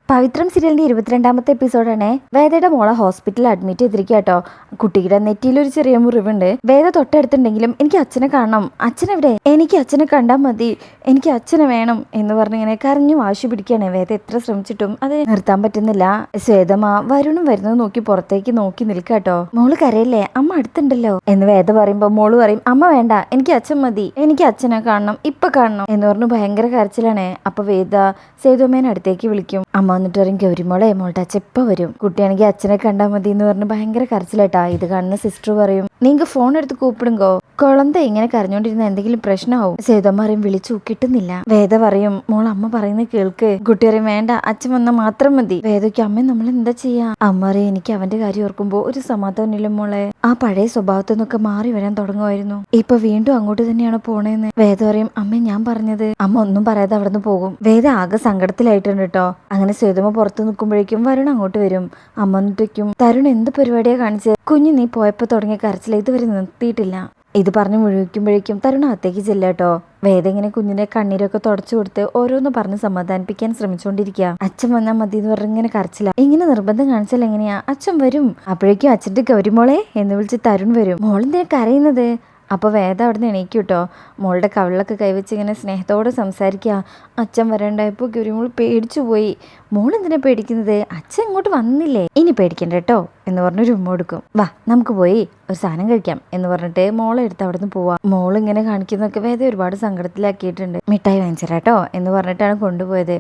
പവിത്രം സീരിയലിന്റെ 22ാമത്തെ എപ്പിസോഡാണ്. വേദയുടെ മോളെ ഹോസ്പിറ്റലിൽ അഡ്മിറ്റ് ചെയ്തിരിക്കുക കേട്ടോ. കുട്ടിയുടെ നെറ്റിയിലൊരു ചെറിയ മുറിവുണ്ട്. വേദ തൊട്ടടുത്തുണ്ടെങ്കിലും എനിക്ക് അച്ഛനെ കാണണം, അച്ഛനെവിടെ, എനിക്ക് അച്ഛനെ കണ്ടാൽ മതി, എനിക്ക് അച്ഛനെ വേണം എന്ന് പറഞ്ഞിങ്ങനെ കരഞ്ഞു വാശി പിടിക്കുകയാണ്. വേദ എത്ര ശ്രമിച്ചിട്ടും അത് നിർത്താൻ പറ്റുന്നില്ല. ശ്വേതമ്മ വരുണും വരുന്നത് നോക്കി പുറത്തേക്ക് നോക്കി നിൽക്കാട്ടോ. മോള് കരയില്ലേ, അമ്മ അടുത്തുണ്ടല്ലോ എന്ന് വേദ പറയുമ്പോ മോള് പറയും, അമ്മ വേണ്ട, എനിക്ക് അച്ഛൻ മതി, എനിക്ക് അച്ഛനെ കാണണം, ഇപ്പൊ കാണണം എന്ന് പറഞ്ഞു ഭയങ്കര കരച്ചിലാണ്. അപ്പൊ വേദ സേതുമ്മേനെ അടുത്തേക്ക് വിളിക്കും. അമ്മ വന്നിട്ട് പറയും, ഗൗരിമോളെ മോളുടെ അച്ഛൻ ഇപ്പൊ വരും, കുട്ടിയാണെങ്കിൽ അച്ഛനെ കണ്ടാൽ മതി എന്ന് പറഞ്ഞ് ഭയങ്കര കരച്ചിലേട്ടാ. ഇത് കാണുന്ന സിസ്റ്റർ പറയും, നീങ്ക ഫോൺ എടുത്ത് കൂപ്പിടുങ്കോ, കുളന്ത ഇങ്ങനെ കരഞ്ഞോണ്ടിരുന്ന എന്തെങ്കിലും പ്രശ്നമാവും. സേതമ്മ പറയും, വിളിച്ചു കിട്ടുന്നില്ല. വേദ പറയും, മോൾ അമ്മ പറയുന്നത് കേൾക്ക്. കുട്ടി പറയും, വേണ്ട, അച്ഛൻ വന്നാൽ മാത്രം മതി. വേദയ്ക്ക്, അമ്മ നമ്മൾ എന്താ ചെയ്യാ? അമ്മ പറയും, എനിക്ക് അവന്റെ കാര്യം ഓർക്കുമ്പോ ഒരു സമാധാനമില്ല മോളെ, ആ പഴയ സ്വഭാവത്തിൽ നിന്നൊക്കെ മാറി വരാൻ തുടങ്ങുമായിരുന്നു, ഇപ്പൊ വീണ്ടും അങ്ങോട്ട് തന്നെയാണ് പോണേന്ന്. വേദ പറയും, അമ്മ ഞാൻ പറഞ്ഞത്. അമ്മ ഒന്നും പറയാതെ അവിടെ നിന്ന് പോകും. വേദ ആകെ സങ്കടത്തിലായിട്ടുണ്ട് കേട്ടോ. അങ്ങനെ സേതുമ്മ പുറത്ത് നിൽക്കുമ്പോഴേക്കും വരുൺ അങ്ങോട്ട് വരും. അമ്മ വന്നിട്ടേക്കും, തരുൺ എന്ത് പരിപാടിയാ കാണിച്ചത്? കുഞ്ഞു നീ പോയപ്പോ തുടങ്ങിയ കരച്ചില ഇതുവരെ നിർത്തിയിട്ടില്ല. ഇത് പറഞ്ഞ് മുഴുവിക്കുമ്പോഴേക്കും തരുൺ അകത്തേക്ക് ചെല്ലാട്ടോ. വേദ ഇങ്ങനെ കുഞ്ഞിന്റെ കണ്ണീരൊക്കെ തുടച്ചു കൊടുത്ത് ഓരോന്ന് പറഞ്ഞ് സമാധാനിപ്പിക്കാൻ ശ്രമിച്ചുകൊണ്ടിരിക്കുക. അച്ഛൻ വന്നാൽ മതി എന്ന് പറഞ്ഞ് ഇങ്ങനെ കരച്ചില്ല. ഇങ്ങനെ നിർബന്ധം കാണിച്ചാൽ എങ്ങനെയാ? അച്ഛൻ വരും. അപ്പോഴേക്കും അച്ഛൻ്റെ ഗൗരിമോളെ എന്ന് വിളിച്ച് തരുൺ വരും. മോളെന്തിനാ കരയുന്നത്? അപ്പോൾ വേദ അവിടെ നിന്ന് എണീക്കും കേട്ടോ. മോളുടെ കവിളിലൊക്കെ കൈവച്ച് ഇങ്ങനെ സ്നേഹത്തോടെ സംസാരിക്കുക. അച്ഛൻ വരണ്ടായപ്പോൾ ഗൗരിമോൾ പേടിച്ചു പോയി. മോളെന്തിനാ പേടിക്കുന്നത്? അച്ഛൻ ഇങ്ങോട്ട് വന്നില്ലേ, ഇനി പേടിക്കണ്ട കേട്ടോ എന്ന് പറഞ്ഞൊരു ഉമ്മ കൊടുക്കും. വാ നമുക്ക് പോയി ഒരു സാധനം കഴിക്കാം എന്ന് പറഞ്ഞിട്ട് മോളെ എടുത്ത് അവിടെ നിന്ന് പോവാം. മോളിങ്ങനെ കാണിക്കുന്നതൊക്കെ വേദ ഒരുപാട് സങ്കടത്തിലാക്കിയിട്ടുണ്ട്. മിഠായി വാങ്ങിച്ചേരാട്ടോ എന്ന് പറഞ്ഞിട്ടാണ് കൊണ്ടുപോയത്.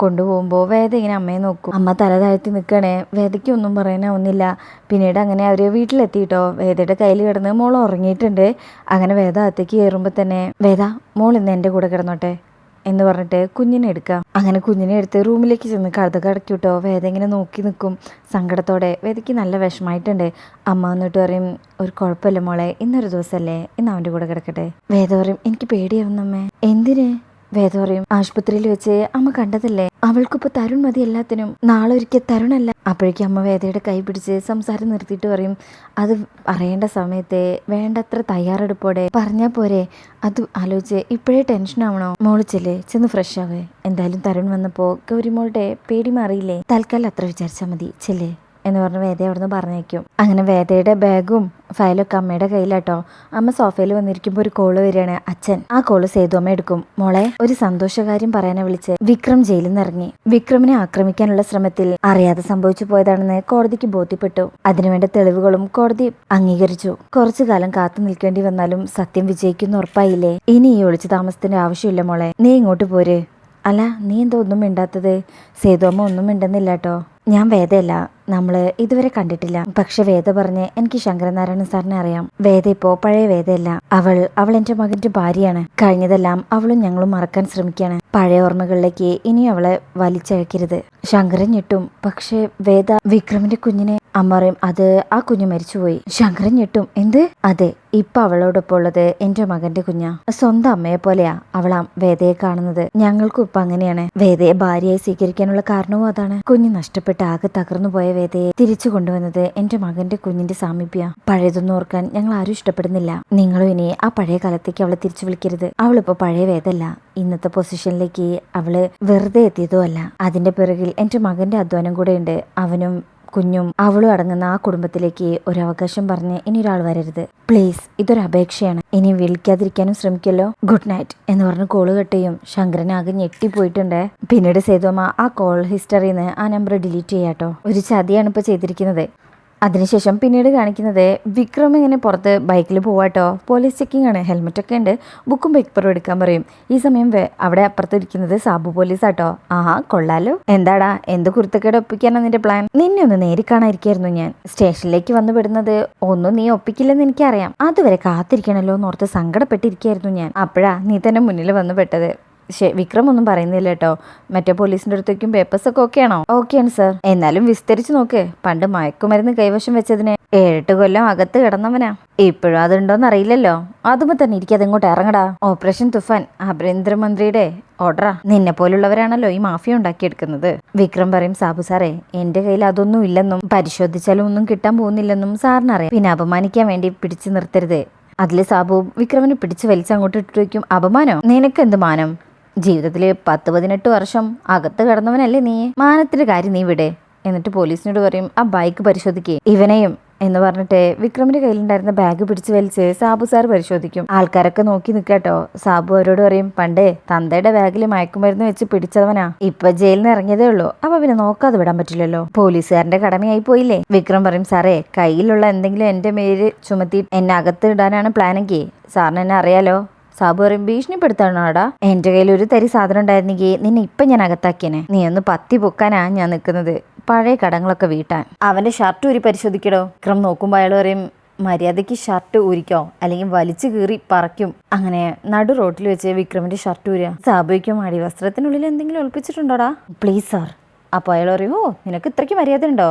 കൊണ്ടുപോകുമ്പോൾ വേദ ഇങ്ങനെ അമ്മയെ നോക്കും. അമ്മ തല താഴ്ത്തി നിൽക്കണേ. വേദയ്ക്ക് ഒന്നും പറയാനാവുന്നില്ല. പിന്നീട് അങ്ങനെ അവർ വീട്ടിലെത്തിയിട്ടോ. വേദയുടെ കയ്യിൽ കിടന്ന് മോൾ ഉറങ്ങിയിട്ടുണ്ട്. അങ്ങനെ വേദ അകത്തേക്ക് കയറുമ്പോൾ തന്നെ, വേദ മോൾ ഇന്ന് എൻ്റെ കൂടെ കിടന്നോട്ടെ എന്ന് പറഞ്ഞിട്ട് കുഞ്ഞിനെ എടുക്കാം. അങ്ങനെ കുഞ്ഞിനെ എടുത്ത് റൂമിലേക്ക് ചെന്ന് കഥ കടക്കൂട്ടോ. വേദ ഇങ്ങനെ നോക്കി നിൽക്കും സങ്കടത്തോടെ. വേദയ്ക്ക് നല്ല വിഷമായിട്ടുണ്ട്. അമ്മ വന്നിട്ട് പറയും, ഒരു കുഴപ്പമില്ല മോളെ, ഇന്നൊരു ദിവസമല്ലേ, ഇന്ന് അവൻ്റെ കൂടെ കിടക്കട്ടെ. വേദ പറയും, എനിക്ക് പേടിയാവുന്നമ്മേ. എന്തിന്? വേദ പറയും, ആശുപത്രിയിൽ വെച്ച് അമ്മ കണ്ടതല്ലേ, അവൾക്കിപ്പോ തരുൺ മതി എല്ലാത്തിനും, നാളെ ഒരിക്കൽ തരുണല്ല. അപ്പോഴേക്കും അമ്മ വേദയുടെ കൈ പിടിച്ച് സംസാരം നിർത്തിയിട്ട് പറയും, അത് പറയേണ്ട സമയത്തെ വേണ്ടത്ര തയ്യാറെടുപ്പോടെ പറഞ്ഞാൽ പോരെ, അത് ആലോചിച്ച് ഇപ്പോഴേ ടെൻഷൻ ആവണോ? മോള് ചെന്ന് ഫ്രഷ് ആവേ. എന്തായാലും തരുൺ വന്നപ്പോ ഗൗരിമോളുടെ പേടി മാറിയില്ലേ, തൽക്കാലം അത്ര വിചാരിച്ചാൽ മതി, ചെല്ലേ എന്ന് പറഞ്ഞ് വേദ അവിടെ നിന്ന് പറഞ്ഞേക്കും. അങ്ങനെ വേദയുടെ ബാഗും ഫയലൊക്കെ അമ്മയുടെ കയ്യിലാട്ടോ. അമ്മ സോഫയിൽ വന്നിരിക്കുമ്പോൾ ഒരു കോള് വരികയാണ്. അച്ഛൻ. ആ കോള് സേതുമ്മ എടുക്കും. മോളെ, ഒരു സന്തോഷകാര്യം പറയാനാ വിളിച്ച്. വിക്രം ജയിലിൽ നിന്ന് ഇറങ്ങി. വിക്രമിനെ ആക്രമിക്കാനുള്ള ശ്രമത്തിൽ അറിയാതെ സംഭവിച്ചു പോയതാണെന്ന് കോടതിക്ക് ബോധ്യപ്പെട്ടു. അതിനുവേണ്ട തെളിവുകളും കോടതി അംഗീകരിച്ചു. കുറച്ചു കാലം കാത്തു നിൽക്കേണ്ടി വന്നാലും സത്യം വിജയിക്കുന്ന ഉറപ്പായില്ലേ. ഇനി ഈ ഒളിച്ചു താമസത്തിന്റെ ആവശ്യമില്ല മോളെ, നീ ഇങ്ങോട്ട് പോര്. അല്ല, നീ എന്തോ ഒന്നും മിണ്ടാത്തത്? സേതുമ്മ ഒന്നും മിണ്ടുന്നില്ല കേട്ടോ. ഞാൻ വേദയല്ല, നമ്മള് ഇതുവരെ കണ്ടിട്ടില്ല. പക്ഷെ വേദ പറഞ്ഞ് എനിക്ക് ശങ്കരനാരായണൻ സാറിനെ അറിയാം. വേദ ഇപ്പോ പഴയ വേദയല്ല. അവൾ എന്റെ മകന്റെ ഭാര്യയാണ്. കഴിഞ്ഞതെല്ലാം അവളും ഞങ്ങളും മറക്കാൻ ശ്രമിക്കുകയാണ്. പഴയ ഓർമ്മകളിലേക്ക് ഇനി അവളെ വലിച്ചഴക്കരുത്. ശങ്കരൻ ഞെട്ടും. പക്ഷെ വേദ, വിക്രമിന്റെ കുഞ്ഞിനെ അമ്മ പറയും, അത് ആ കുഞ്ഞ് മരിച്ചുപോയി. ശങ്കരൻ ഞെട്ടും. എന്ത്? അതെ, ഇപ്പൊ അവളോടൊപ്പം ഉള്ളത് എന്റെ മകന്റെ കുഞ്ഞാ. സ്വന്തം അമ്മയെ പോലെയാ അവൾ വേദയെ കാണുന്നത്. ഞങ്ങൾക്കും ഇപ്പൊ അങ്ങനെയാണ്. വേദയെ ഭാര്യയായി സ്വീകരിക്കാനുള്ള കാരണവും അതാണ്. കുഞ്ഞ് നഷ്ടപ്പെട്ട് ആകെ തകർന്നു പോയ വേദയെ തിരിച്ചു കൊണ്ടുവന്നത് എന്റെ മകന്റെ കുഞ്ഞിന്റെ സാമീപ്യ. പഴയതൊന്നും ഓർക്കാൻ ഞങ്ങൾ ആരും ഇഷ്ടപ്പെടുന്നില്ല. നിങ്ങളും ഇനി ആ പഴയ കാലത്തേക്ക് അവളെ തിരിച്ചു വിളിക്കരുത്. അവളിപ്പോ പഴയ വേദല്ല. ഇന്നത്തെ പൊസിഷനിലേക്ക് അവള് വെറുതെ എത്തിയതും അല്ല. അതിന്റെ പിറകിൽ എന്റെ മകന്റെ അധ്വാനം കൂടെ ഉണ്ട്. അവനും കുഞ്ഞും അവളും അടങ്ങുന്ന ആ കുടുംബത്തിലേക്ക് ഒരു അവകാശം പറഞ്ഞ് ഇനി ഒരാൾ വരരുത് പ്ലീസ്. ഇതൊരു അപേക്ഷയാണ്. ഇനി വിളിക്കാതിരിക്കാനും ശ്രമിക്കല്ലോ. ഗുഡ് നൈറ്റ് എന്ന് പറഞ്ഞ് കോള് കട്ട് ചെയ്യും. ശങ്കരൻ ആകെ ഞെട്ടിപ്പോയിട്ടുണ്ട്. പിന്നീട് സേതുമ്മ ആ കോൾ ഹിസ്റ്ററിന്ന് ആ നമ്പർ ഡിലീറ്റ് ചെയ്യാട്ടോ. ഒരു ചതിയാണ് ഇപ്പൊ ചെയ്തിരിക്കുന്നത്. അതിനുശേഷം പിന്നീട് കാണിക്കുന്നത് വിക്രം ഇങ്ങനെ പുറത്ത് ബൈക്കിൽ പോവാട്ടോ. പോലീസ് ചെക്കിംഗ് ആണ്. ഹെൽമെറ്റൊക്കെ ഉണ്ട്. ബുക്കും പേപ്പറും എടുക്കാൻ പറയും. ഈ സമയം അവിടെ അപ്പുറത്തിരിക്കുന്നത് സാബു പോലീസാട്ടോ. ആഹാ, കൊള്ളാലോ. എന്താടാ, എന്ത് കുരുത്തക്കേട് ഒപ്പിക്കാനാ നിന്റെ പ്ലാൻ? നിന്നെ ഒന്ന് നേരി കാണാതിരിക്കായിരുന്നു ഞാൻ. സ്റ്റേഷനിലേക്ക് വന്നു വിടുന്നത് ഒന്നും നീ ഒപ്പിക്കില്ലെന്ന് എനിക്കറിയാം. അതുവരെ കാത്തിരിക്കണല്ലോ എന്നോർത്ത് സങ്കടപ്പെട്ടിരിക്കായിരുന്നു ഞാൻ. അപ്പോഴാ നീ തന്നെ മുന്നിൽ വന്നു പെട്ടത്. വിക്രം ഒന്നും പറയുന്നില്ല കേട്ടോ. മറ്റേ പോലീസിന്റെ അടുത്തേക്കും പേപ്പേഴ്സൊക്കെ ഓക്കെയാണോ? ഓക്കെയാണ് സർ. എന്നാലും വിസ്തരിച്ച് നോക്ക്. പണ്ട് മയക്കുമരുന്ന് കൈവശം വെച്ചതിന് 7 കൊല്ലം അകത്ത് കിടന്നവനാ. ഇപ്പോഴും അതുണ്ടോന്ന് അറിയില്ലല്ലോ. അതുമ്പോ തന്നെ ഇരിക്കാതെ ഇങ്ങോട്ട് ഇറങ്ങടാ. ഓപ്പറേഷൻ തുഫാൻ ആഭ്യന്തരമന്ത്രിയുടെ ഓർഡറാ. നിന്നെ പോലുള്ളവരാണല്ലോ ഈ മാഫിയ ഉണ്ടാക്കിയെടുക്കുന്നത്. വിക്രം പറയും, സാബു സാറേ, എന്റെ കയ്യിൽ അതൊന്നും ഇല്ലെന്നും പരിശോധിച്ചാലും ഒന്നും കിട്ടാൻ പോകുന്നില്ലെന്നും സാറിനറിയാം. പിന്നെ അപമാനിക്കാൻ വേണ്ടി പിടിച്ചു നിർത്തരുത്. അതില് സാബു വിക്രമിനെ പിടിച്ച് വലിച്ചങ്ങോട്ട് ഇട്ട് വയ്ക്കും. അപമാനോ? നിനക്ക് എന്ത് മാനം? ജീവിതത്തിൽ 10-18 വർഷം അകത്ത് കിടന്നവനല്ലേ നീ, മാനത്തിന്റെ കാര്യം നീ വിടെ. എന്നിട്ട് പോലീസിനോട് പറയും ആ ബൈക്ക് പരിശോധിക്കേ ഇവനെയും എന്ന് പറഞ്ഞിട്ട് വിക്രമിന്റെ കയ്യിലുണ്ടായിരുന്ന ബാഗ് പിടിച്ച് വലിച്ച് സാബു സാർ പരിശോധിക്കും. ആൾക്കാരൊക്കെ നോക്കി നിൽക്കാട്ടോ. സാബു അവരോട് പറയും പണ്ടേ തന്തയുടെ ബാഗിൽ മയക്കുമരുന്ന് വെച്ച് പിടിച്ചവനാ, ഇപ്പൊ ജയിലിൽ നിന്ന് ഇറങ്ങിയതേ ഉള്ളൂ, അപ്പൊ പിന്നെ നോക്കാതെ വിടാൻ പറ്റില്ലല്ലോ, പോലീസുകാരന്റെ കടമയായി പോയില്ലേ. വിക്രം പറയും സാറേ കയ്യിലുള്ള എന്തെങ്കിലും എന്റെ മേല് ചുമത്തി എന്നെ അകത്ത് ഇടാനാണ് പ്ലാനെങ്കിൽ സാറിന് എന്നെ അറിയാലോ. സാബു പറയും ഭീഷണിപ്പെടുത്താണോടാ, എന്റെ കയ്യിൽ ഒരു തരി സാധനം ഉണ്ടായിരുന്നെങ്കിൽ നിന്നെ ഇപ്പൊ ഞാൻ അകത്താക്കിയനെ, നീ ഒന്ന് പത്തി പൊക്കാനാ ഞാൻ നിൽക്കുന്നത്, പഴയ കടങ്ങളൊക്കെ വീട്ടാൻ. അവന്റെ ഷർട്ട് ഊരി പരിശോധിക്കടോ. വിക്രം നോക്കുമ്പോൾ അയാൾ പറയും മര്യാദയ്ക്ക് ഷർട്ട് ഊരിക്കോ അല്ലെങ്കിൽ വലിച്ചു കീറി പറയ്ക്കും. അങ്ങനെ നടു റോട്ടിൽ വെച്ച് വിക്രമിന്റെ ഷർട്ട് ഊരുക. സാബുയ്ക്കും അടിവസ്ത്രത്തിനുള്ളിൽ എന്തെങ്കിലും ഒളിപ്പിച്ചിട്ടുണ്ടോടാ പ്ലീസ് സാർ. അപ്പോൾ അയാൾ പറയും ഓ നിനക്ക് ഇത്രയ്ക്ക് മര്യാദ ഉണ്ടോ,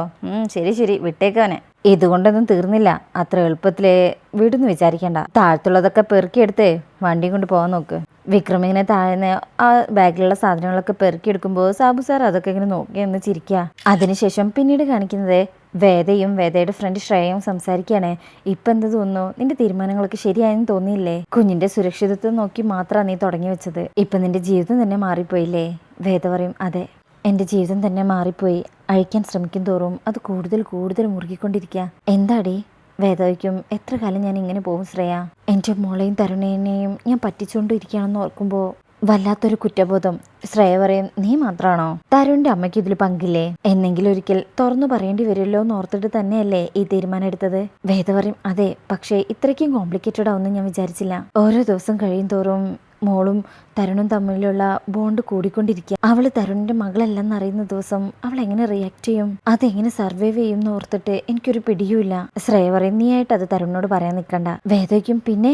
ശരി ശരി വിട്ടേക്കാനെ. ഇതുകൊണ്ടൊന്നും തീർന്നില്ല, അത്ര എളുപ്പത്തിലേ വീടെന്ന് വിചാരിക്കണ്ട, താഴത്തുള്ളതൊക്കെ പെറുക്കിയെടുത്ത് വണ്ടിയും കൊണ്ട് പോകാൻ നോക്ക്. വിക്രമിങ്ങനെ താഴ്ന്ന് ആ ബാഗിലുള്ള സാധനങ്ങളൊക്കെ പെറുക്കിയെടുക്കുമ്പോൾ സാബു സാർ അതൊക്കെ ഇങ്ങനെ നോക്കി എന്ന് ചിരിക്കുക. അതിനുശേഷം പിന്നീട് കാണിക്കുന്നത് വേദയും വേദയുടെ ഫ്രണ്ട് ശ്രേയയും സംസാരിക്കുകയാണ്. ഇപ്പം എന്ത് തോന്നുന്നു, നിന്റെ തീരുമാനങ്ങളൊക്കെ ശരിയായെന്ന് തോന്നിയില്ലേ, കുഞ്ഞിന്റെ സുരക്ഷിതത്വം നോക്കി മാത്രമാണ് നീ തുടങ്ങി വെച്ചത്, ഇപ്പം നിന്റെ ജീവിതം തന്നെ മാറിപ്പോയില്ലേ. വേദ പറയും അതെ എൻ്റെ ജീവിതം തന്നെ മാറിപ്പോയി, അഴിക്കാൻ ശ്രമിക്കും തോറും അത് കൂടുതൽ കൂടുതൽ മുറുകിക്കൊണ്ടിരിക്കുക. എന്താടി വേദവയ്ക്കും എത്ര കാലം ഞാൻ ഇങ്ങനെ പോകും ശ്രേയ, എൻ്റെ മോളെയും തരുണേനെയും ഞാൻ പറ്റിച്ചുകൊണ്ടിരിക്കുകയാണെന്ന് ഓർക്കുമ്പോൾ വല്ലാത്തൊരു കുറ്റബോധം. ശ്രേയ പറയും നീ മാത്രമാണോ, തരുണിന്റെ അമ്മയ്ക്ക് ഇതിൽ പങ്കില്ലേ, എന്നെങ്കിലും ഒരിക്കൽ തുറന്നു പറയേണ്ടി വരുമല്ലോ എന്ന് ഓർത്തിട്ട് തന്നെയല്ലേ ഈ തീരുമാനം എടുത്തത്. വേദ പറയും അതെ, പക്ഷേ ഇത്രയ്ക്കും കോംപ്ലിക്കേറ്റഡ് ആവുമെന്ന് ഞാൻ വിചാരിച്ചില്ല. ഓരോ ദിവസം കഴിയും തോറും മോളും തരുണും തമ്മിലുള്ള ബോണ്ട് കൂടിക്കൊണ്ടിരിക്കുക. അവള് തരുണിന്റെ മകളല്ലെന്ന് അറിയുന്ന ദിവസം അവൾ എങ്ങനെ റിയാക്ട് ചെയ്യും, അതെങ്ങനെ സർവൈവ് ചെയ്യും എന്ന് ഓർത്തിട്ട് എനിക്കൊരു പിടിയുമില്ല. ശ്രേയ പറയും നീ ആയിട്ട് അത് തരുണിനോട് പറയാൻ നിൽക്കണ്ട. വേദയ്ക്കും പിന്നെ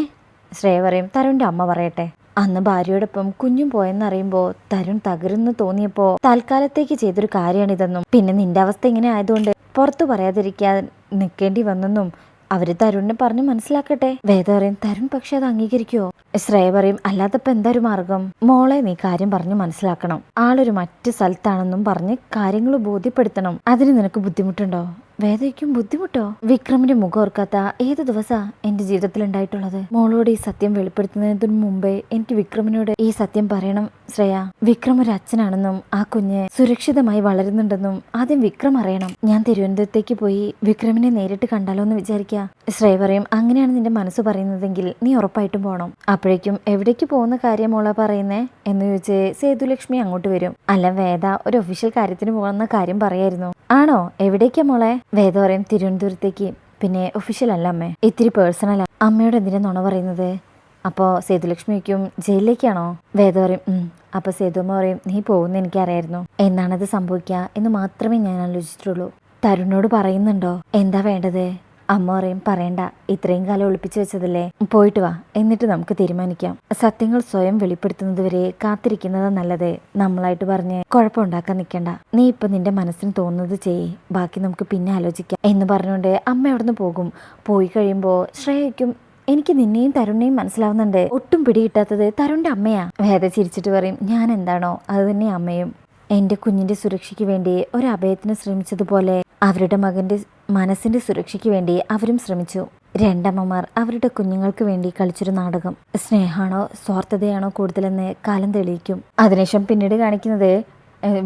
ശ്രേയ പറയും തരുണിന്റെ അമ്മ പറയട്ടെ. അന്ന് ഭാര്യയോടൊപ്പം കുഞ്ഞും പോയെന്നറിയുമ്പോൾ തരുൺ തകരുന്ന് തോന്നിയപ്പോൾ തൽക്കാലത്തേക്ക് ചെയ്തൊരു കാര്യമാണിതെന്നും പിന്നെ നിന്റെ അവസ്ഥ ഇങ്ങനെ ആയതുകൊണ്ട് പുറത്തു പറയാതിരിക്കാൻ നിൽക്കേണ്ടി വന്നെന്നും അവര് തരുണിനെ പറഞ്ഞ് മനസ്സിലാക്കട്ടെ. വേദ പറയും തരുൺ പക്ഷെ അത് അംഗീകരിക്കുവോ. ശ്രേയ പറയും അല്ലാത്തപ്പോ എന്തായൊരു മാർഗം, മോളെ നീ കാര്യം പറഞ്ഞ് മനസ്സിലാക്കണം, ആളൊരു മറ്റു സ്ഥലത്താണെന്നും പറഞ്ഞ് കാര്യങ്ങൾ ബോധ്യപ്പെടുത്തണം, അതിന് നിനക്ക് ബുദ്ധിമുട്ടുണ്ടോ. വേദയ്ക്കും ബുദ്ധിമുട്ടോ, വിക്രമിന്റെ മുഖം ഓർക്കാത്ത ഏത് ദിവസാ എന്റെ ജീവിതത്തിൽ ഉണ്ടായിട്ടുള്ളത്. മോളോട് ഈ സത്യം വെളിപ്പെടുത്തുന്നതിന് മുമ്പേ എനിക്ക് വിക്രമിനോട് ഈ സത്യം പറയണം ശ്രേയ. വിക്രം ഒരു അച്ഛനാണെന്നും ആ കുഞ്ഞ് സുരക്ഷിതമായി വളരുന്നുണ്ടെന്നും ആദ്യം വിക്രം അറിയണം. ഞാൻ തിരുവനന്തപുരത്തേക്ക് പോയി വിക്രമിനെ നേരിട്ട് കണ്ടാലോ എന്ന് വിചാരിക്കുക. ശ്രേയ പറയും അങ്ങനെയാണ് നിന്റെ മനസ്സ് പറയുന്നതെങ്കിൽ നീ ഉറപ്പായിട്ടും പോകണം. അപ്പോഴേക്കും എവിടേക്ക് പോകുന്ന കാര്യം മോള പറയുന്നേ എന്ന് ചോദിച്ച് സേതുലക്ഷ്മി അങ്ങോട്ട് വരും. അല്ല വേദ ഒരു ഒഫീഷ്യൽ കാര്യത്തിന് പോകുന്ന കാര്യം പറയായിരുന്നു. ആണോ, എവിടേക്കാ മോളെ. വേദ പറയും തിരുവനന്തപുരത്തേക്ക്. പിന്നെ ഒഫീഷ്യൽ അല്ല അമ്മേ, ഇത്തിരി പേഴ്സണലാ. അമ്മയോട് എന്തിനാ നുണ പറയുന്നത്. അപ്പോൾ സേതുലക്ഷ്മിക്കും ജയിലിലേക്കാണോ. വേദ പറയും അപ്പോൾ സേതുമ്മ പറയും നീ പോകുന്ന എനിക്കറിയായിരുന്നു, എന്നാണത് സംഭവിക്കുക എന്ന് മാത്രമേ ഞാൻ ആലോചിച്ചിട്ടുള്ളൂ. തരുണിനോട് പറയുന്നുണ്ടോ, എന്താ വേണ്ടത്. അമ്മ പറയും പറയണ്ട, ഇത്രയും കാലം ഒളിപ്പിച്ചു വെച്ചതല്ലേ, പോയിട്ട് വാ, എന്നിട്ട് നമുക്ക് തീരുമാനിക്കാം. സത്യങ്ങൾ സ്വയം വെളിപ്പെടുത്തുന്നത് വരെ കാത്തിരിക്കുന്നത് നല്ലത്, നമ്മളായിട്ട് പറഞ്ഞ് കുഴപ്പമുണ്ടാക്കാൻ നിൽക്കണ്ട. നീ ഇപ്പൊ നിന്റെ മനസ്സിന് തോന്നുന്നത് ചെയ്യേ, ബാക്കി നമുക്ക് പിന്നെ ആലോചിക്കാം എന്ന് പറഞ്ഞുകൊണ്ട് അമ്മ അവിടുന്ന് പോകും. പോയി കഴിയുമ്പോൾ ശ്രേയയ്ക്കും എനിക്ക് നിന്നെയും തരുണിനെയും മനസ്സിലാവുന്നുണ്ട്, ഒട്ടും പിടികിട്ടാത്തത് തരുണിന്റെ അമ്മയാ. വേദ ചിരിച്ചിട്ട് പറയും ഞാൻ എന്താണോ അത് തന്നെ അമ്മയും. എൻ്റെ കുഞ്ഞിൻ്റെ സുരക്ഷയ്ക്ക് വേണ്ടി ഒരു അഭയത്തിന് ശ്രമിച്ചതുപോലെ അവരുടെ മകൻ്റെ മനസ്സിൻ്റെ സുരക്ഷയ്ക്ക് വേണ്ടി അവരും ശ്രമിച്ചു. രണ്ടമ്മമാർ അവരുടെ കുഞ്ഞുങ്ങൾക്ക് വേണ്ടി കളിച്ചൊരു നാടകം. സ്നേഹമാണോ സ്വാർത്ഥതയാണോ കൂടുതലെന്ന് കാലം തെളിയിക്കും. അതിനുശേഷം പിന്നീട് കാണിക്കുന്നത്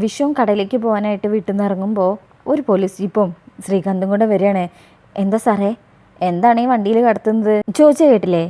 വിശ്വം കടയിലേക്ക് പോകാനായിട്ട് വീട്ടിൽ നിന്ന് ഇറങ്ങുമ്പോൾ ഒരു പോലീസ് ജീപ്പും ശ്രീകാന്തും കൂടെ വരികയാണ്. എന്താ സാറേ, എന്താണ് ഈ വണ്ടിയിൽ കടത്തുന്നത് ചോദിച്ചാൽ കേട്ടില്ലേ.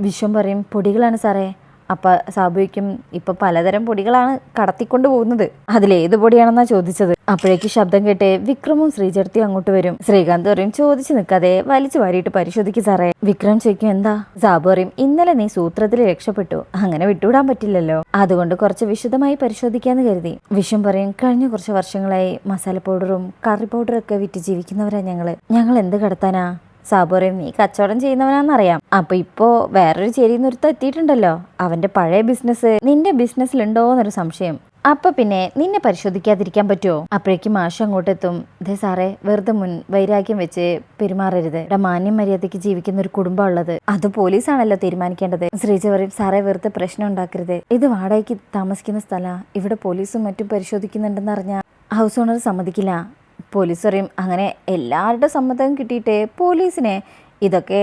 വിശ്വം പറയും പൊടികളാണ് സാറേ. അപ്പം സാബുയ്ക്കും ഇപ്പം പലതരം പൊടികളാണ് കടത്തിക്കൊണ്ട് പോകുന്നത്, അതിലേത് പൊടിയാണെന്നാ ചോദിച്ചത്. അപ്പോഴേക്ക് ശബ്ദം കേട്ട് വിക്രമും ശ്രീചേർത്തിയും അങ്ങോട്ട് വരും. ശ്രീകാന്ത് പറയും ചോദിച്ചു നിൽക്കാതെ വലിച്ചു വാരിയിട്ട് പരിശോധിക്കും സാറേ. വിക്രം ചോദിക്കും എന്താ. സാബു പറയും ഇന്നലെ നീ സൂത്രത്തിൽ രക്ഷപ്പെട്ടു, അങ്ങനെ വിട്ടുവിടാൻ പറ്റില്ലല്ലോ, അതുകൊണ്ട് കുറച്ച് വിശദമായി പരിശോധിക്കാന്ന് കരുതി. വിശ്വം പറയും കഴിഞ്ഞ കുറച്ച് വർഷങ്ങളായി മസാല പൗഡറും കറി പൗഡറും ഒക്കെ വിറ്റ് ജീവിക്കുന്നവരാ ഞങ്ങൾ എന്ത് കടത്താനാ. സാബു പറയും നീ കച്ചവടം ചെയ്യുന്നവനാന്നറിയാം, അപ്പൊ ഇപ്പോ വേറൊരു ചേരിന്നൊരുത്ത എത്തിയിട്ടുണ്ടല്ലോ, അവന്റെ പഴയ ബിസിനസ് നിന്റെ ബിസിനസ്സിലുണ്ടോന്നൊരു സംശയം. അപ്പൊ പിന്നെ നിന്നെ പരിശോധിക്കാതിരിക്കാൻ പറ്റുമോ. അപ്പോഴേക്കും മാഷ് അങ്ങോട്ടെത്തും. ഇതേ സാറേ, വെറുതെ മുൻ വൈരാഗ്യം വെച്ച് പെരുമാറരുത്, ഇവിടെ മാന്യം മര്യാദയ്ക്ക് ജീവിക്കുന്ന ഒരു കുടുംബം ഉള്ളത്, അത് പോലീസാണല്ലോ തീരുമാനിക്കേണ്ടത്. ശ്രീജ പറയും സാറേ വെറുതെ പ്രശ്നം ഉണ്ടാക്കരുത്, ഇത് വാടകയ്ക്ക് താമസിക്കുന്ന സ്ഥല, ഇവിടെ പോലീസും മറ്റും പരിശോധിക്കുന്നുണ്ടെന്ന് അറിഞ്ഞാൽ ഹൗസ് ഓണർ സമ്മതിക്കില്ല. പോലീസ് പറയും അങ്ങനെ എല്ലാവരുടെ സമ്മതം കിട്ടിയിട്ട് പോലീസിനെ ഇതൊക്കെ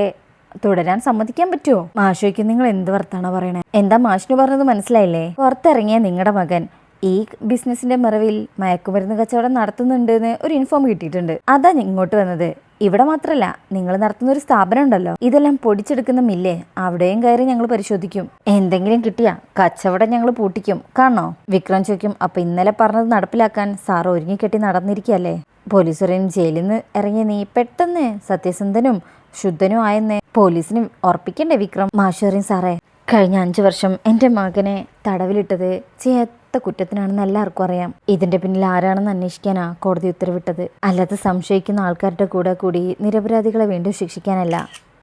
തുടരാൻ സമ്മതിക്കാൻ പറ്റുമോ? മാഷോയ്ക്ക് നിങ്ങൾ എന്ത് വർത്താണോ പറയണേ? എന്താ മാഷിന് പറഞ്ഞത് മനസ്സിലായില്ലേ? പുറത്തിറങ്ങിയ നിങ്ങളുടെ മകൻ ഈ ബിസിനസിന്റെ മറവിൽ മയക്കുമരുന്ന് കച്ചവടം നടത്തുന്നുണ്ടെന്ന് ഒരു ഇൻഫോം കിട്ടിയിട്ടുണ്ട്. അതാ ഇങ്ങോട്ട് വന്നത്. ഇവിടെ മാത്രല്ല, നിങ്ങൾ നടത്തുന്ന ഒരു സ്ഥാപനം ഉണ്ടല്ലോ, ഇതെല്ലാം പൊടിച്ചെടുക്കുന്ന മില്ലേ, അവിടെയും കയറി ഞങ്ങൾ പരിശോധിക്കും. എന്തെങ്കിലും കിട്ടിയാ കച്ചവടം ഞങ്ങൾ പൂട്ടിക്കും. കാണോ? വിക്രം ചോദിക്കും. അപ്പൊ ഇന്നലെ പറഞ്ഞത് നടപ്പിലാക്കാൻ സാർ ഒരുങ്ങിക്കെട്ടി നടന്നിരിക്കല്ലേ? പോലീസുകാരൻ ജയിലിൽ നിന്ന് ഇറങ്ങിയ നീ പെട്ടെന്ന് സത്യസന്ധനും ശുദ്ധനും ആയെന്ന് പോലീസിന് ഉറപ്പിക്കണ്ടേ വിക്രം? മാഷറിൻ സാറേ, കഴിഞ്ഞ 5 വർഷം എൻ്റെ മകനെ തടവിലിട്ടത് ചെയ്യാത്ത കുറ്റത്തിനാണെന്ന് എല്ലാവർക്കും അറിയാം. ഇതിന്റെ പിന്നിൽ ആരാണെന്ന് അന്വേഷിക്കാനാ കോടതി ഉത്തരവിട്ടത്. അല്ലാതെ സംശയിക്കുന്ന ആൾക്കാരുടെ കൂടെ കൂടി നിരപരാധികളെ വീണ്ടും ശിക്ഷിക്കാനല്ല.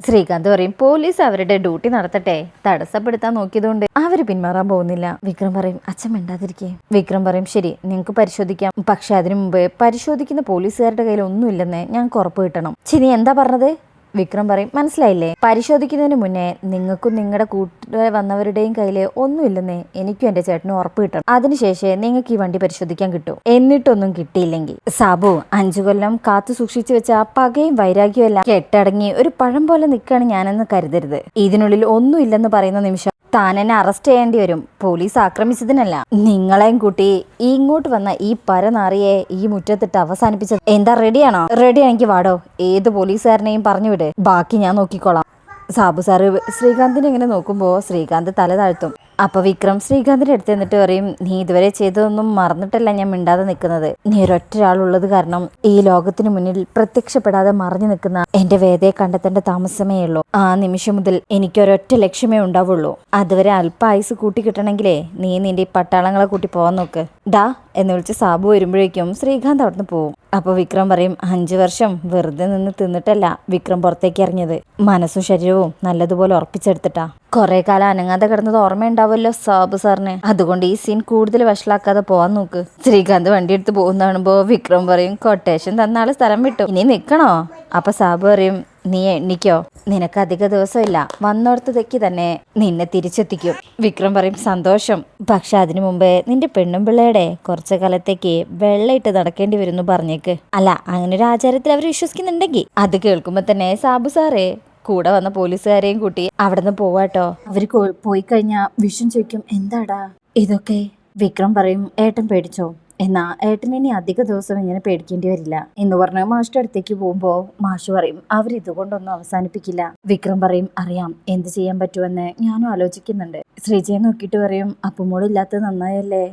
ശ്രീകാന്ത് പറയും, പോലീസ് അവരുടെ ഡ്യൂട്ടി നടത്തട്ടെ, തടസ്സപ്പെടുത്താൻ നോക്കിയതുകൊണ്ട് അവര് പിന്മാറാൻ പോകുന്നില്ല. വിക്രം പറയും, അച്ഛൻ മിണ്ടാതിരിക്കേ. വിക്രം പറയും, ശരി, നിങ്ങൾക്ക് പരിശോധിക്കാം, പക്ഷെ അതിനു മുമ്പ് പരിശോധിക്കുന്ന പോലീസുകാരുടെ കയ്യിൽ ഒന്നുമില്ലെന്ന് ഞങ്ങൾക്ക് ഉറപ്പ് കിട്ടണം. ചിനി എന്താ പറഞ്ഞത്? വിക്രം പറയും, മനസ്സിലായില്ലേ? പരിശോധിക്കുന്നതിന് മുന്നേ നിങ്ങൾക്കും നിങ്ങളുടെ കൂടെ വന്നവരുടെയും കയ്യില് ഒന്നുമില്ലെന്നേ എനിക്കും എന്റെ ചേട്ടനും ഉറപ്പ് കിട്ടണം. അതിനുശേഷം നിങ്ങൾക്ക് ഈ വണ്ടി പരിശോധിക്കാൻ കിട്ടും. എന്നിട്ടൊന്നും കിട്ടിയില്ലെങ്കിൽ സാബു 5 കൊല്ലം കാത്തു സൂക്ഷിച്ചു വെച്ച പകയും വൈരാഗ്യവും എല്ലാം കെട്ടടങ്ങി ഒരു പഴം പോലെ നിൽക്കുകയാണ് ഞാനെന്ന് കരുതരുത്. ഇതിനുള്ളിൽ ഒന്നുമില്ലെന്ന് പറയുന്ന നിമിഷം താൻ എന്നെ അറസ്റ്റ് ചെയ്യേണ്ടി വരും. പോലീസ് ആക്രമിച്ചതിനല്ല, നിങ്ങളെയും കൂട്ടി ഇങ്ങോട്ട് വന്ന ഈ പരനാറിയെ ഈ മുറ്റത്തിട്ട് അവസാനിപ്പിച്ചത്. എന്താ, റെഡിയാണോ? റെഡിയാണെങ്കിൽ വാടോ, ഏത് പോലീസുകാരനെയും പറഞ്ഞു വിട്, ബാക്കി ഞാൻ നോക്കിക്കോളാം. സാബു സാറ് ശ്രീകാന്തിനെ ഇങ്ങനെ നോക്കുമ്പോൾ ശ്രീകാന്ത് തല താഴ്ത്തും. അപ്പൊ വിക്രം ശ്രീകാന്തിന്റെ അടുത്ത് എന്നിട്ട് പറയും, നീ ഇതുവരെ ചെയ്തതൊന്നും മറന്നിട്ടല്ല ഞാൻ മിണ്ടാതെ നിൽക്കുന്നത്. നീ ഒരൊറ്റയാളുള്ളത് കാരണം ഈ ലോകത്തിന് മുന്നിൽ പ്രത്യക്ഷപ്പെടാതെ മറഞ്ഞു നിൽക്കുന്ന എന്റെ വേദയെ കണ്ടെത്തേണ്ട താമസമേ ഉള്ളൂ. ആ നിമിഷം മുതൽ എനിക്കൊരൊറ്റ ലക്ഷ്യമേ ഉണ്ടാവുള്ളൂ. അതുവരെ അല്പ ആയുസ് കൂട്ടി കിട്ടണമെങ്കിലേ നീ നിന്റെ പട്ടാളങ്ങളെ കൂട്ടി പോവാൻ നോക്ക്. ഡാ എന്ന് വിളിച്ച് സാബു വരുമ്പോഴേക്കും ശ്രീകാന്ത് അവിടുന്ന് പോവും. അപ്പൊ വിക്രം പറയും, 5 വർഷം വെറുതെ നിന്ന് തിന്നിട്ടല്ല വിക്രം പുറത്തേക്ക് ഇറങ്ങിയത്, മനസ്സും ശരീരവും നല്ലതുപോലെ ഉറപ്പിച്ചെടുത്തിട്ടാ. കുറെ കാലം അനങ്ങാതെ കിടന്നത് ഓർമ്മയുണ്ടാവുമല്ലോ സാബു സാറിന്. അതുകൊണ്ട് ഈ സീൻ കൂടുതൽ വഷളാക്കാതെ പോവാൻ നോക്ക്. ശ്രീകാന്ത് വണ്ടി എടുത്ത് പോകുന്ന കാണുമ്പോ വിക്രം പറയും, കൊട്ടേഷൻ തന്നാള് സ്ഥലം വിട്ടു, ഇനി നിക്കണോ? അപ്പൊ സാബു പറയും, നീ എണ്ണിക്കോ, നിനക്ക് അധിക ദിവസമില്ല, വന്നോടത്തേക്ക് തന്നെ നിന്നെ തിരിച്ചെത്തിക്കും. വിക്രം പറയും, സന്തോഷം, പക്ഷെ അതിനു മുമ്പേ നിന്റെ പെണ്ണും പിള്ളയുടെ കുറച്ചു കാലത്തേക്ക് വെള്ളയിട്ട് നടക്കേണ്ടി വരുന്നു പറഞ്ഞേക്ക്. അല്ല, അങ്ങനെ ഒരു ആചാരത്തിൽ അവർ വിശ്വസിക്കുന്നുണ്ടെങ്കിൽ. അത് കേൾക്കുമ്പോ തന്നെ സാബു സാറേ കൂടെ വന്ന പോലീസുകാരെയും കൂട്ടി അവിടെ നിന്ന് പോവാട്ടോ. അവര് പോയി കഴിഞ്ഞാ വിഷം ചോദിക്കും, എന്താടാ ഇതൊക്കെ? വിക്രം പറയും, ഏട്ടൻ പേടിച്ചോ? എന്നാ ഏട്ടന് ഇനി അധിക ദിവസം ഇങ്ങനെ പേടിക്കേണ്ടി വരില്ല എന്ന് പറഞ്ഞ മാഷിന്റെ അടുത്തേക്ക് പോകുമ്പോ മാഷ് പറയും, അവരിതുകൊണ്ടൊന്നും അവസാനിപ്പിക്കില്ല. വിക്രം പറയും, അറിയാം, എന്ത് ചെയ്യാൻ പറ്റുമെന്ന് ഞാനും ആലോചിക്കുന്നുണ്ട്. ശ്രീജയെ നോക്കിയിട്ട് പറയും, അപ്പുമോളില്ലാത്തത് നന്നായല്ലേ,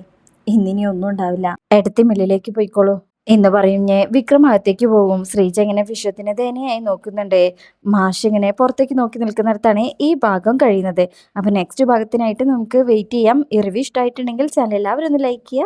ഇന്നിനി ഒന്നും ഉണ്ടാവില്ല, ഏട്ടത്തി മില്ലിലേക്ക് പോയിക്കോളൂ എന്ന് പറഞ്ഞ് വിക്രം അകത്തേക്ക് പോകും. ശ്രീജ ഇങ്ങനെ വിശ്വത്തിനെ ദയനീയായി നോക്കുന്നുണ്ട്. മാഷ് ഇങ്ങനെ പുറത്തേക്ക് നോക്കി നിൽക്കുന്നിടത്താണ് ഈ ഭാഗം കഴിയുന്നത്. അപ്പൊ നെക്സ്റ്റ് ഭാഗത്തിനായിട്ട് നമുക്ക് വെയിറ്റ് ചെയ്യാം. ഈ റിവ്യൂ ഇഷ്ടമായിട്ടുണ്ടെങ്കിൽ ചാനൽ എല്ലാവരും ഒന്ന് ലൈക്ക് ചെയ്യുക.